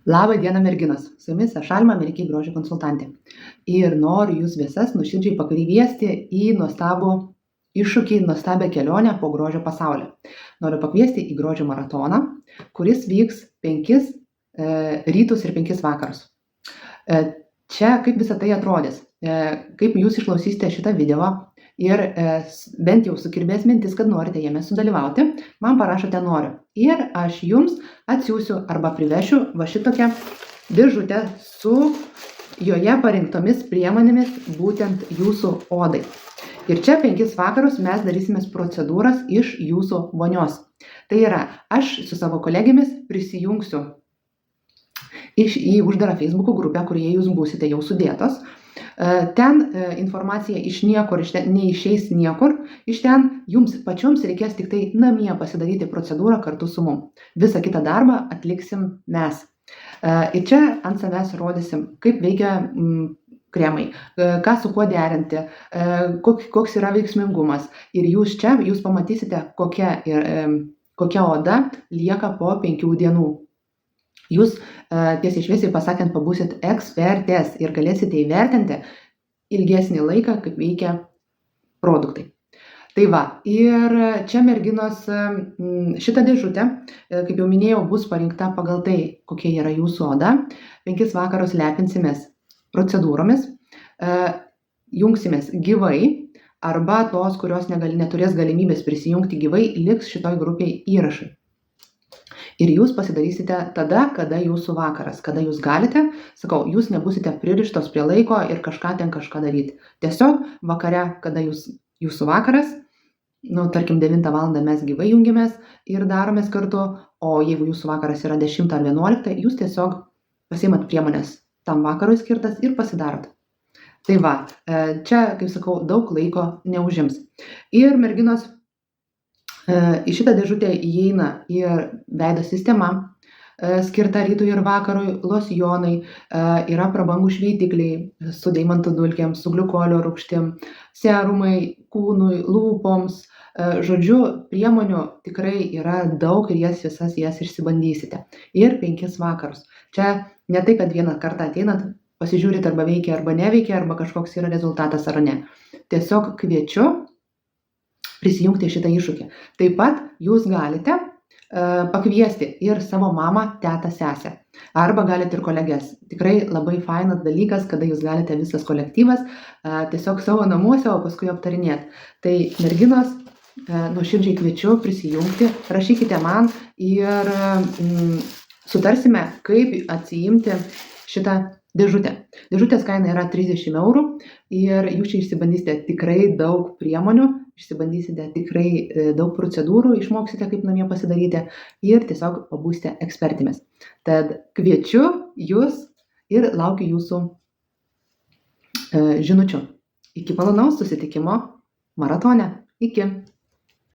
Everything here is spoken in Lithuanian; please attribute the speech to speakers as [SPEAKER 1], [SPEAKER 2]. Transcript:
[SPEAKER 1] Labą dieną, merginos. Su jumis aš Alma, Amerikiečių grožio konsultantė. Ir noriu jūs visas nuoširdžiai pakviesti į nuostabų iššūkį, nuostabią kelionę po grožio pasaulį. Noriu pakviesti į grožio maratoną, kuris vyks 5 rytus ir 5 vakarus. Čia kaip visą tai atrodys, kaip jūs išklausysite šitą video ir bent jau sukirbės mintis, kad norite jame sudalyvauti, man parašote noriu. Ir aš jums atsiųsiu arba privešiu va šitokią dėžutę su joje parinktomis priemonėmis būtent jūsų odai. Ir čia 5 vakarus mes darysimės procedūras iš jūsų vonios. Tai yra, aš su savo kolegėmis prisijungsiu į uždarą Facebook grupę, kurioje jūs būsite jau sudėtos. Ten informacija iš niekur, neišeis niekur, iš ten jums pačioms reikės tik tai namie pasidaryti procedūrą kartu su mum. Visą kitą darbą atliksim mes. Ir čia ant savęs rodysim, kaip veikia kremai, ką su kuo derinti, koks yra veiksmingumas. Ir jūs pamatysite, kokia oda lieka po 5 dienų. Jūs tiesiai šviesiai pasakant pabūsit ekspertės ir galėsite įvertinti ilgesnį laiką, kaip veikia produktai. Tai va, ir čia merginos šitą dėžutę, kaip jau minėjau, bus parinkta pagal tai, kokia yra jūsų oda. 5 vakarus lepinsimės procedūromis, jungsimės gyvai arba tos, kurios neturės galimybės prisijungti gyvai, liks šitoj grupiai įrašai. Ir jūs pasidarysite tada, kada jūsų vakaras, kada jūs galite, sakau, jūs nebusite pririštos prie laiko ir kažką daryti. Tiesiog vakare, kada jūsų vakaras, tarkim 9 valandą mes gyvai jungiamės ir daromės kartu, o jeigu jūsų vakaras yra 10 ar 11, jūs tiesiog pasiimat priemonės tam vakarui skirtas ir pasidarot. Tai va, čia, kaip sakau, daug laiko neužims. Ir merginos, į šitą dėžutę įeina ir veido sistema, skirta rytui ir vakarui, losjonai, yra prabangų šveitikliai su deimantų dulkėm, su gliukolio rūgštim, serumai kūnui, lūpoms. Žodžiu, priemonių tikrai yra daug ir visas jas išsibandysite. Ir 5 vakarus. Čia ne tai, kad vieną kartą ateinat, pasižiūrit arba veikia, arba neveikia, arba kažkoks yra rezultatas ar ne. Tiesiog kviečiu prisijungti šitą iššūkį. Taip pat jūs galite pakviesti ir savo mamą, tetą, sesę. Arba galite ir kolegės. Tikrai labai fainas dalykas, kada jūs galite visas kolektyvas tiesiog savo namuose, o paskui aptarinėti. Tai merginos, nuoširdžiai kviečiu prisijungti, rašykite man ir sutarsime, kaip atsiimti šitą dėžutę. Dėžutės kaina yra 30 eurų ir jūs čia išsibandysite tikrai daug priemonių, išsibandysite tikrai daug procedūrų, išmoksite, kaip namie pasidaryti ir tiesiog pabūsite ekspertėmis. Tad kviečiu jūs ir laukiu jūsų žinučių. Iki malonaus susitikimo maratone. Iki.